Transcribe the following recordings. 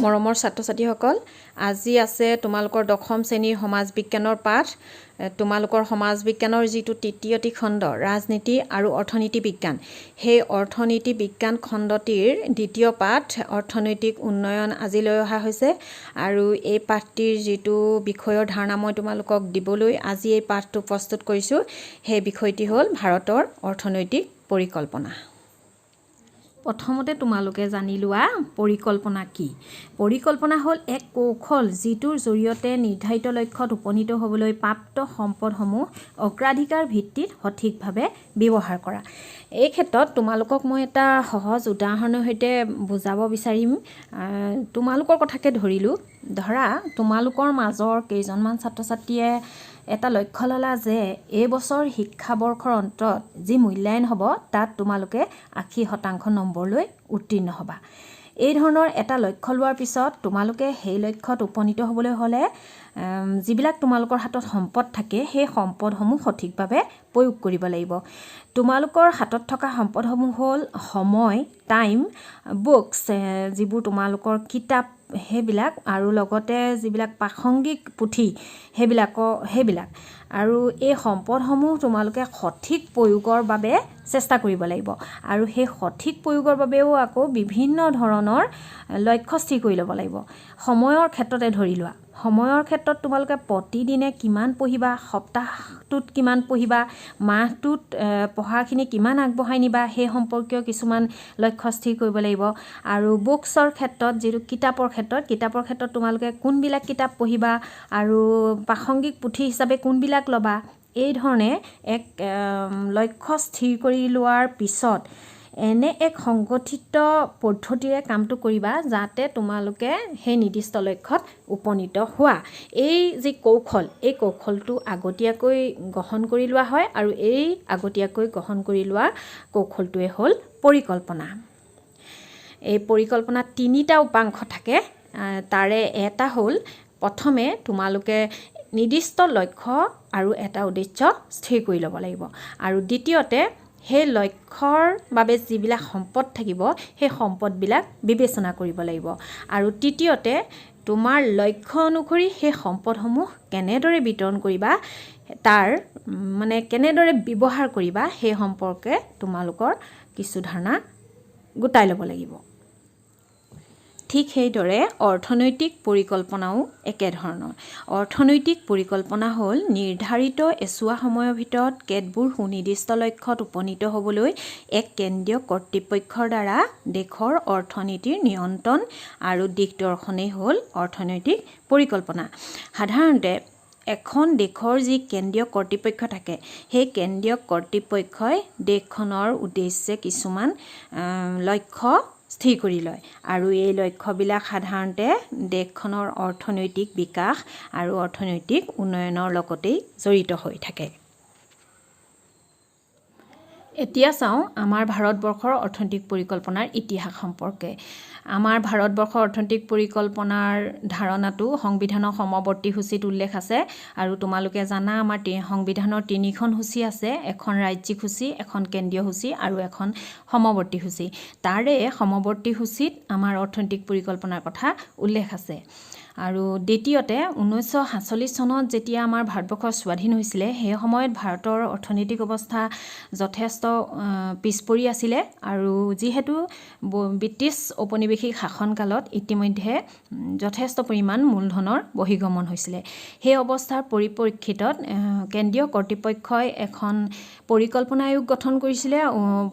মৰমৰ ছাত্ৰ-ছাত্ৰীসকল, আজি আছে তোমালোকৰ দশম শ্ৰেণীৰ সমাজ বিজ্ঞানৰ পাঠ। তোমালোকৰ সমাজ বিজ্ঞানৰ যিটো তৃতীয়টি খণ্ড ৰাজনীতি আৰু অৰ্থনীতি বিজ্ঞান, সেই অৰ্থনীতি বিজ্ঞান খণ্ডটিৰ দ্বিতীয় পাঠ অৰ্থনৈতিক উন্নয়ন আজি লৈ অহা হৈছে। আৰু এই পাঠটিৰ যিটো বিষয়ৰ ধাৰণা মই তোমালোকক দিবলৈ আজি এই পাঠটো প্ৰস্তুত কৰিছোঁ, সেই বিষয়টি হ'ল ভাৰতৰ অৰ্থনৈতিক পৰিকল্পনা। প্ৰথমতে তোমালোকে জানি লোৱা পৰিকল্পনা কি। পৰিকল্পনা হ'ল এক কৌশল যিটোৰ জৰিয়তে নিৰ্ধাৰিত লক্ষ্যত উপনীত হ'বলৈ প্ৰাপ্ত সম্পদসমূহ অগ্ৰাধিকাৰ ভিত্তিত সঠিকভাৱে ব্যৱহাৰ কৰা। এই ক্ষেত্ৰত তোমালোকক মই এটা সহজ উদাহৰণৰ সৈতে বুজাব বিচাৰিম। তোমালোকৰ কথাকে ধৰিলোঁ। ধৰা তোমালোকৰ মাজৰ কেইজনমান ছাত্ৰ ছাত্ৰীয়ে এটা লক্ষ্য ল'লা যে এই বছৰ শিক্ষাবৰ্ষৰ অন্তত যি মূল্যায়ন হ'ব তাত তোমালোকে 80% নম্বৰ লৈ উত্তীৰ্ণ হ'বা। এই ধৰণৰ এটা লক্ষ্য লোৱাৰ পিছত তোমালোকে সেই লক্ষ্যত উপনীত হ'বলৈ হ'লে যিবিলাক তোমালোকৰ হাতত সম্পদ থাকে সেই সম্পদসমূহ সঠিকভাৱে প্ৰয়োগ কৰিব লাগিব। তোমালোকৰ হাতত থকা সম্পদসমূহ হ'ল সময়, টাইম, বুকছ, যিবোৰ তোমালোকৰ কিতাপ সেইবিলাক, আৰু লগতে যিবিলাক প্ৰাসংগিক পুথি সেইবিলাক। আৰু এই সম্পদসমূহ তোমালোকে সঠিক প্ৰয়োগৰ বাবে চেষ্টা কৰিব লাগিব। আৰু সেই সঠিক প্ৰয়োগৰ বাবেও আকৌ বিভিন্ন ধৰণৰ লক্ষ্য স্থিৰ কৰি ল'ব লাগিব। সময়ৰ ক্ষেত্ৰতে ধৰি লোৱা, সময়ৰ ক্ষেত্ৰত তোমালোকে প্ৰতিদিনে কিমান পঢ়িবা, সপ্তাহটোত কিমান পঢ়িবা, মাহটোত পঢ়াখিনি কিমান আগবঢ়াই নিবা, সেই সম্পৰ্কীয় কিছুমান লক্ষ্য স্থিৰ কৰিব লাগিব। আৰু বুকছৰ ক্ষেত্ৰত, যিটো কিতাপৰ ক্ষেত্ৰত তোমালোকে কোনবিলাক কিতাপ পঢ়িবা আৰু প্ৰাসংগিক পুথি হিচাপে কোনবিলাক ল'বা, এই ধৰণে এক লক্ষ্য স্থিৰ কৰি লোৱাৰ পিছত এনে এক সংগঠিত পদ্ধতিৰে কামটো কৰিবা যাতে তোমালোকে সেই নিৰ্দিষ্ট লক্ষ্যত উপনীত হোৱা। এই যি কৌশল, এই কৌশলটো আগতীয়াকৈ গ্ৰহণ কৰি লোৱা হয়, আৰু এই আগতীয়াকৈ গ্ৰহণ কৰি লোৱা কৌশলটোৱে হ'ল পৰিকল্পনা। এই পৰিকল্পনাত 3টা উপাংশ থাকে। তাৰে এটা হ'ল, প্ৰথমে তোমালোকে নিৰ্দিষ্ট লক্ষ্য আৰু এটা উদ্দেশ্য স্থিৰ কৰি ল'ব লাগিব। আৰু দ্বিতীয়তে সেই লক্ষ্যৰ বাবে যিবিলাক সম্পদ থাকিব সেই সম্পদবিলাক বিবেচনা কৰিব লাগিব। আৰু তৃতীয়তে তোমাৰ লক্ষ্য অনুসৰি সেই সম্পদসমূহ কেনেদৰে বিতৰণ কৰিবা, তাৰ কেনেদৰে ব্যৱহাৰ কৰিবা সেই সম্পৰ্কে তোমালোকৰ কিছু ধাৰণা গোটাই ল'ব লাগিব। ঠিক সেইদৰে অৰ্থনৈতিক পৰিকল্পনাও একেধৰণৰ। অৰ্থনৈতিক পৰিকল্পনা হ'ল নিৰ্ধাৰিত এছোৱা সময়ৰ ভিতৰত কেতবোৰ সুনিৰ্দিষ্ট লক্ষ্যত উপনীত হ'বলৈ এক কেন্দ্ৰীয় কৰ্তৃপক্ষৰ দ্বাৰা দেশৰ অৰ্থনীতিৰ নিয়ন্ত্ৰণ আৰু দিশদৰ্শনেই হ'ল অৰ্থনৈতিক পৰিকল্পনা। সাধাৰণতে এখন দেশৰ যি কেন্দ্ৰীয় কৰ্তৃপক্ষ থাকে, সেই কেন্দ্ৰীয় কৰ্তৃপক্ষই দেশখনৰ উদ্দেশ্যে কিছুমান লক্ষ্য স্থিৰ কৰি লয়। আৰু এই লক্ষ্যবিলাক সাধাৰণতে দেশখনৰ অৰ্থনৈতিক বিকাশ আৰু অৰ্থনৈতিক উন্নয়নৰ লগতেই জড়িত হৈ থাকে। এতিয়া চাওঁ আমাৰ ভাৰতবৰ্ষৰ অৰ্থনৈতিক পৰিকল্পনাৰ ইতিহাস সম্পৰ্কে। আমাৰ ভাৰতবৰ্ষৰ অৰ্থনৈতিক পৰিকল্পনাৰ ধাৰণাটো সংবিধানৰ সমৱৰ্তী সূচীত উল্লেখ আছে। আৰু তোমালোকে জানা আমাৰ সংবিধানৰ 3খন সূচী আছে, এখন ৰাজ্যিক সূচী, এখন কেন্দ্ৰীয় সূচী আৰু এখন সমৱৰ্তী সূচী। তাৰে সমৱৰ্তী সূচীত আমাৰ অৰ্থনৈতিক পৰিকল্পনাৰ কথা উল্লেখ আছে। আৰু দ্বিতীয়তে 1947 চনত যেতিয়া আমাৰ ভাৰতবৰ্ষ স্বাধীন হৈছিলে, সেই সময়ত ভাৰতৰ অৰ্থনৈতিক অৱস্থা যথেষ্ট পিছ পৰি আছিলে। আৰু যিহেতু ব্ৰিটিছ ঔপনিৱেশিক শাসনকালত ইতিমধ্যে যথেষ্ট পৰিমাণ মূলধনৰ বহিগমন হৈছিলে। সেই অৱস্থাৰ পৰিপ্ৰেক্ষিতত কেন্দ্ৰীয় কৰ্তৃপক্ষই এখন পৰিকল্পনা আয়োগ গঠন কৰিছিলে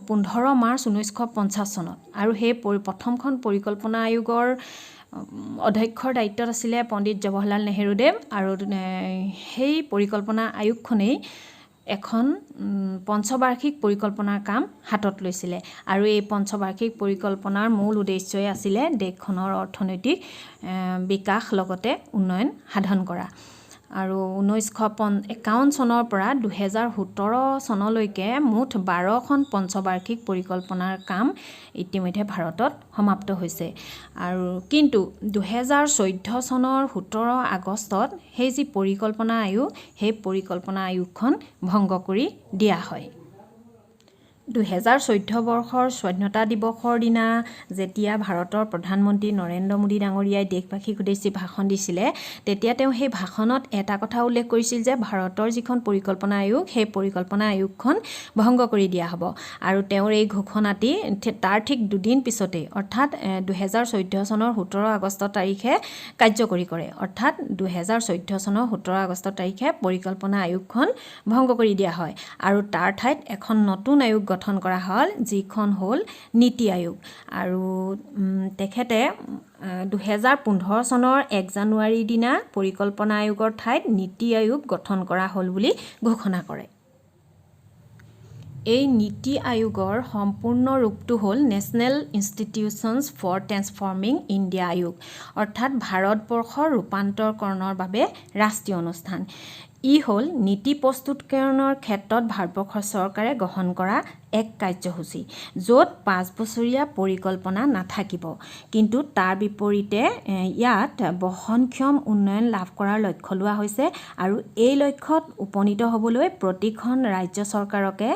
15 মাৰ্চ 1950 চনত। আৰু সেই প্ৰথমখন পৰিকল্পনা আয়োগৰ অধ্যক্ষৰ দায়িত্বত আছিলে পণ্ডিত জৱাহৰলাল নেহৰুদেৱ। আৰু সেই পৰিকল্পনা আয়োগখনেই এখন পঞ্চবাৰ্ষিক পৰিকল্পনাৰ কাম হাতত লৈছিলে। আৰু এই পঞ্চবাৰ্ষিক পৰিকল্পনাৰ মূল উদ্দেশ্যই আছিলে দেশখনৰ অৰ্থনৈতিক বিকাশ লগতে উন্নয়ন সাধন কৰা। আৰু 1951 চনৰ পৰা 2017 চনলৈকে মুঠ 12খন পঞ্চবাৰ্ষিক পৰিকল্পনাৰ কাম ইতিমধ্যে ভাৰতত সমাপ্ত হৈছে। আৰু কিন্তু 2014 চনৰ 17 আগষ্টত সেই যি পৰিকল্পনা আয়োগ, সেই পৰিকল্পনা আয়োগখন ভংগ কৰি দিয়া হয়। 2014 বৰ্ষৰ স্বাধীনতা দিৱসৰ দিনা যেতিয়া ভাৰতৰ প্ৰধানমন্ত্ৰী নৰেন্দ্ৰ মোদী ডাঙৰীয়াই দেশবাসীক উদ্দেশ্যি ভাষণ দিছিলে, তেতিয়া তেওঁ সেই ভাষণত এটা কথা উল্লেখ কৰিছিল যে ভাৰতৰ যিখন পৰিকল্পনা আয়োগ, সেই পৰিকল্পনা আয়োগখন ভংগ কৰি দিয়া হ'ব। আৰু তেওঁৰ এই ঘোষণাটি তাৰ ঠিক দুদিন পিছতেই, অৰ্থাৎ 2014 চনৰ 17 আগষ্ট তাৰিখে কাৰ্যকৰী কৰে। অৰ্থাৎ 2014 চনৰ 17 আগষ্ট তাৰিখে পৰিকল্পনা আয়োগখন ভংগ কৰি দিয়া হয় আৰু তাৰ ঠাইত এখন নতুন আয়োগ গঠন কৰা হ'ল, যিখন হ'ল নীতি আয়োগ। আৰু তেখেতে 2015 চনৰ 1 জানুৱাৰীৰ দিনা পৰিকল্পনা আয়োগৰ ঠাইত নীতি আয়োগ গঠন কৰা হ'ল বুলি ঘোষণা কৰে। এই নীতি আয়োগৰ সম্পূৰ্ণ ৰূপটো হ'ল national institutions for transforming India আয়োগ, অৰ্থাৎ ভাৰতবৰ্ষৰ ৰূপান্তৰকৰণৰ বাবে ৰাষ্ট্ৰীয় অনুষ্ঠান। ই হ'ল নীতি প্ৰস্তুতকৰণৰ ক্ষেত্ৰত ভাৰতবৰ্ষৰ চৰকাৰে গ্ৰহণ কৰা এক কাৰ্যসূচী, য'ত 5 বছৰীয়া পৰিকল্পনা নাথাকিব, কিন্তু তাৰ বিপৰীতে ইয়াত বহনক্ষম উন্নয়ন লাভ কৰাৰ লক্ষ্য লোৱা হৈছে। আৰু এই লক্ষ্যত উপনীত হ'বলৈ প্ৰতিখন ৰাজ্য চৰকাৰকে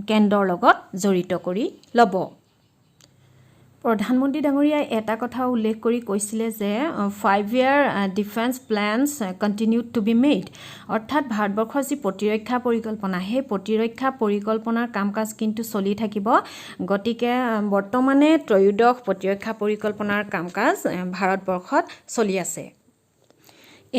কেন্দ্ৰৰ লগত জড়িত কৰি ল'ব। প্ৰধানমন্ত্ৰী ডাঙৰীয়াই এটা কথা উল্লেখ কৰি কৈছিলে যে 5-year defence plans continue to be made, অৰ্থাৎ ভাৰতবৰ্ষৰ যি প্ৰতিৰক্ষা পৰিকল্পনা, সেই প্ৰতিৰক্ষা পৰিকল্পনাৰ কাম কাজ কিন্তু চলি থাকিব। গতিকে বৰ্তমানে ত্ৰয়োদশ প্ৰতিৰক্ষা পৰিকল্পনাৰ কাম কাজ ভাৰতবৰ্ষত চলি আছে।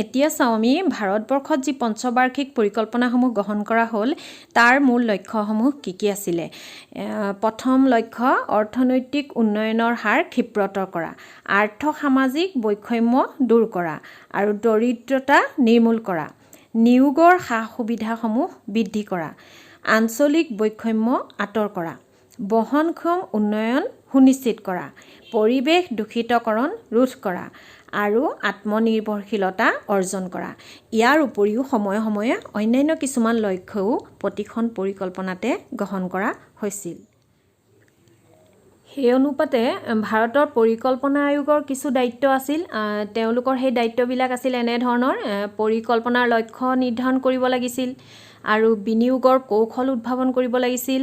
এতিয়া চাওঁ আমি ভাৰতবৰ্ষত যি পঞ্চবাৰ্ষিক পৰিকল্পনাসমূহ গ্ৰহণ কৰা হ'ল, তাৰ মূল লক্ষ্যসমূহ কি কি আছিলে। প্ৰথম লক্ষ্য, অৰ্থনৈতিক উন্নয়নৰ হাৰ ক্ষিপ্ৰতৰ কৰা, আৰ্থ সামাজিক বৈষম্য দূৰ কৰা আৰু দৰিদ্ৰতা নিৰ্মূল কৰা, নিয়োগৰ সা সুবিধাসমূহ বৃদ্ধি কৰা, আঞ্চলিক বৈষম্য আঁতৰ কৰা, বহনক্ষম উন্নয়ন সুনিশ্চিত কৰা, পৰিৱেশ দূষিতকৰণ ৰোধ কৰা আৰু আত্মনিৰ্ভৰশীলতা অৰ্জন কৰা। ইয়াৰ উপৰিও সময়ে সময়ে অন্যান্য কিছুমান লক্ষ্যও প্ৰতিখন পৰিকল্পনাতে গ্ৰহণ কৰা হৈছিল। সেই অনুপাতে ভাৰতৰ পৰিকল্পনা আয়োগৰ কিছু দায়িত্ব আছিল। তেওঁলোকৰ সেই দায়িত্ববিলাক আছিল এনেধৰণৰ: পৰিকল্পনাৰ লক্ষ্য নিৰ্ধাৰণ কৰিব লাগিছিল, আৰু বিনিয়োগৰ কৌশল উদ্ভাৱন কৰিব লাগিছিল,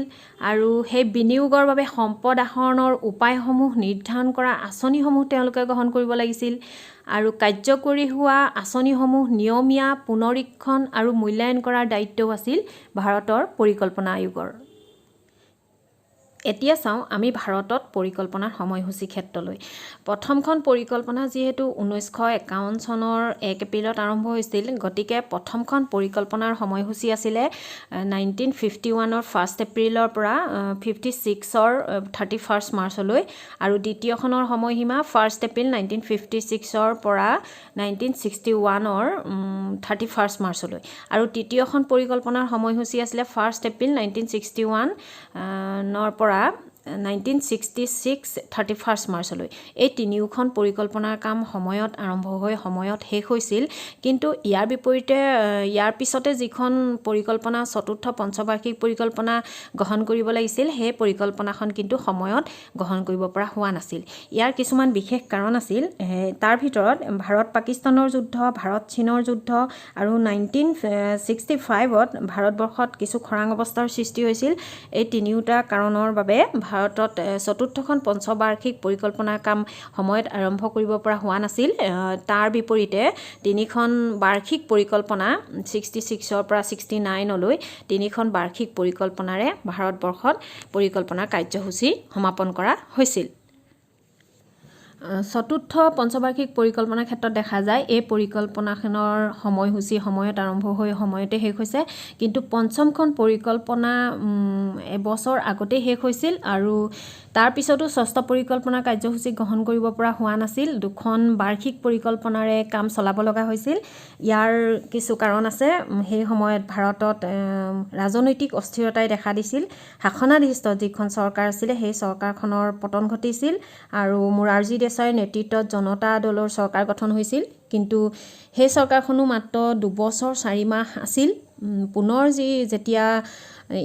আৰু সেই বিনিয়োগৰ বাবে সম্পদ আহৰণৰ উপায়সমূহ নিৰ্ধাৰণ কৰা আঁচনিসমূহ তেওঁলোকে গ্ৰহণ কৰিব লাগিছিল, আৰু কাৰ্যকৰী হোৱা আঁচনিসমূহ নিয়মীয়া পুনৰীক্ষণ আৰু মূল্যায়ন কৰাৰ দায়িত্বও আছিল ভাৰতৰ পৰিকল্পনা আয়োগৰ। এতিয়া চাওঁ আমি ভাৰতত পৰিকল্পনাৰ সময়সূচী ক্ষেত্ৰলৈ। প্ৰথমখন পৰিকল্পনা যিহেতু 1951 চনৰ 1 এপ্ৰিলত আৰম্ভ হৈছিল, গতিকে প্ৰথমখন পৰিকল্পনাৰ সময়সূচী আছিলে 1951ৰ 1 এপ্ৰিলৰ পৰা 56ৰ 31 মাৰ্চলৈ, আৰু দ্বিতীয়খনৰ সময়সীমা 1 এপ্ৰিল 1956ৰ পৰা 1961ৰ 31 মাৰ্চলৈ, আৰু তৃতীয়খন পৰিকল্পনাৰ সময়সূচী আছিলে 1 এপ্ৰিল 1961ৰ পৰা 1966 31 মাৰ্চলৈ। এই তিনিওখন পৰিকল্পনাৰ কাম সময়ত আৰম্ভ হৈ সময়ত শেষ হৈছিল, কিন্তু ইয়াৰ বিপৰীতে ইয়াৰ পিছতে যিখন পৰিকল্পনা চতুৰ্থ পঞ্চবাৰ্ষিক পৰিকল্পনা গ্ৰহণ কৰিব লাগিছিল, সেই পৰিকল্পনাখন কিন্তু সময়ত গ্ৰহণ কৰিব পৰা হোৱা নাছিল। ইয়াৰ কিছুমান বিশেষ কাৰণ আছিল। তাৰ ভিতৰত ভাৰত পাকিস্তানৰ যুদ্ধ, ভাৰত চীনৰ যুদ্ধ, আৰু 1965ত ভাৰতবৰ্ষত কিছু খৰাং অৱস্থাৰ সৃষ্টি হৈছিল। এই তিনিওটা কাৰণৰ বাবে ভাৰতত চতুৰ্থখন পঞ্চবাৰ্ষিক পৰিকল্পনাৰ কাম সময়ত আৰম্ভ কৰিব পৰা হোৱা নাছিল। তাৰ বিপৰীতে তিনিখন বাৰ্ষিক পৰিকল্পনা 66ৰ পৰা 69লৈ তিনিখন বাৰ্ষিক পৰিকল্পনাৰে ভাৰতবৰ্ষত পৰিকল্পনাৰ কাৰ্যসূচী সমাপন কৰা হৈছিল। চতুৰ্থ পঞ্চবাৰ্ষিক পৰিকল্পনাৰ ক্ষেত্ৰত দেখা যায় এই পৰিকল্পনাখনৰ সময়সূচী সময়ত আৰম্ভ হৈ সময়তে শেষ হৈছে, কিন্তু পঞ্চমখন পৰিকল্পনা এবছৰ আগতেই শেষ হৈছিল, আৰু তাৰ পিছতো ষষ্ঠ পৰিকল্পনাৰ কাৰ্যসূচী গ্ৰহণ কৰিব পৰা হোৱা নাছিল। দুখন বাৰ্ষিক পৰিকল্পনাৰে কাম চলাব লগা হৈছিল। ইয়াৰ কিছু কাৰণ আছে। সেই সময়ত ভাৰতত ৰাজনৈতিক অস্থিৰতাই দেখা দিছিল। শাসনাধীষ্ঠ যিখন চৰকাৰ আছিলে সেই চৰকাৰখনৰ পতন ঘটিছিল, আৰু মোৰাৰজী দেশাই গোস্বামীৰ নেতৃত্বত জনতা দলৰ চৰকাৰ গঠন হৈছিল কিন্তু সেই চৰকাৰখনো মাত্ৰ 2 বছৰ 4 মাহ আছিল পুনৰ যেতিয়া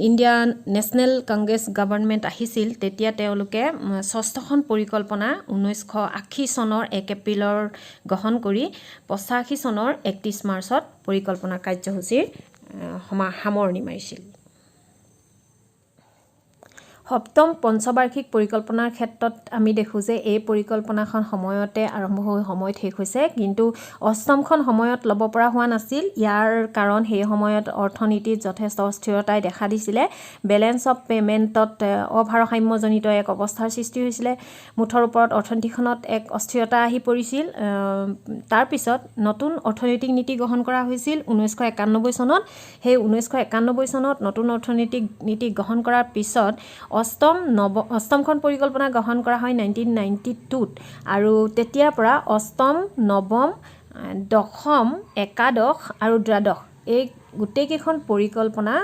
ইণ্ডিয়ান নেশ্যনেল কংগ্ৰেছ গভৰ্ণমেণ্ট আহিছিল তেতিয়া তেওঁলোকে ষষ্ঠখন পৰিকল্পনা 1980 চনৰ 1 এপ্ৰিলৰ গ্ৰহণ কৰি 85 চনৰ 31 মাৰ্চত পৰিকল্পনা কাৰ্যসূচীৰ সামৰণি মাৰিছিল সপ্তম পঞ্চবাৰ্ষিক পৰিকল্পনাৰ ক্ষেত্ৰত আমি দেখো যে এই পৰিকল্পনাখন সময়তে আৰম্ভ হৈ সময়ত শেষ হৈছে কিন্তু অষ্টমখন সময়ত ল'ব পৰা হোৱা নাছিল ইয়াৰ কাৰণ সেই সময়ত অৰ্থনীতিত যথেষ্ট অস্থিৰতাই দেখা দিছিলে বেলেন্স অফ পেমেণ্টত অভাৰসাম্যজনিত এক অৱস্থাৰ সৃষ্টি হৈছিলে মুঠৰ ওপৰত অৰ্থনীতিখনত এক অস্থিৰতা আহি পৰিছিল তাৰ পিছত নতুন অৰ্থনৈতিক নীতি গ্ৰহণ কৰা হৈছিল 1991 চনত সেই 1991 চনত নতুন অৰ্থনৈতিক নীতি গ্ৰহণ কৰাৰ পিছত অষ্টমখন পৰিকল্পনা গ্ৰহণ কৰা হয় 1992ত আৰু তেতিয়াৰ পৰা অষ্টম নৱম দশম একাদশ আৰু দ্বাদশ এই গোটেইকেইখন পৰিকল্পনা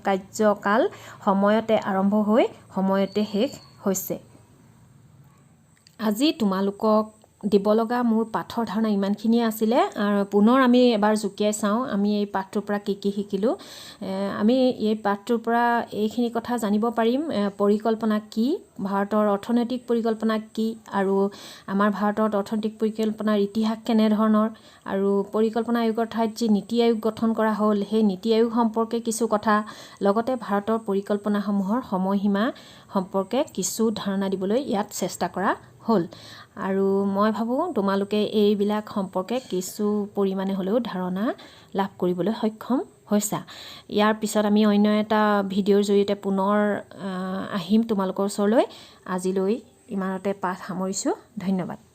কাৰ্যকাল সময়তে আৰম্ভ হৈ সময়তে শেষ হৈছে আজি তোমালোকক দিব লগা মোৰ পাঠৰ ধাৰণা ইমানখিনিয়ে আছিলে আৰু পুনৰ আমি এবাৰ জুকিয়াই চাওঁ আমি এই পাঠটোৰ পৰা কি শিকিলোঁ আমি এই পাঠটোৰ পৰা এইখিনি কথা জানিব পাৰিম পৰিকল্পনা কি ভাৰতৰ অৰ্থনৈতিক পৰিকল্পনা কি আৰু আমাৰ ভাৰতত অৰ্থনৈতিক পৰিকল্পনাৰ ইতিহাস কেনেধৰণৰ আৰু পৰিকল্পনা আয়োগৰ ঠাইত যি নীতি আয়োগ গঠন কৰা হ'ল সেই নীতি আয়োগ সম্পৰ্কে কিছু কথা লগতে ভাৰতৰ পৰিকল্পনাসমূহৰ সময়সীমা সম্পৰ্কে কিছু ধাৰণা দিবলৈ ইয়াত চেষ্টা কৰা হ'ল আৰু মই ভাবোঁ তোমালোকে এইবিলাক সম্পৰ্কে কিছু পৰিমাণে হ'লেও ধাৰণা লাভ কৰিবলৈ সক্ষম হৈছা ইয়াৰ পিছত আমি অন্য এটা ভিডিঅ'ৰ জৰিয়তে পুনৰ আহিম তোমালোকৰ ওচৰলৈ আজিলৈ ইমানতে পাঠ সামৰিছোঁ ধন্যবাদ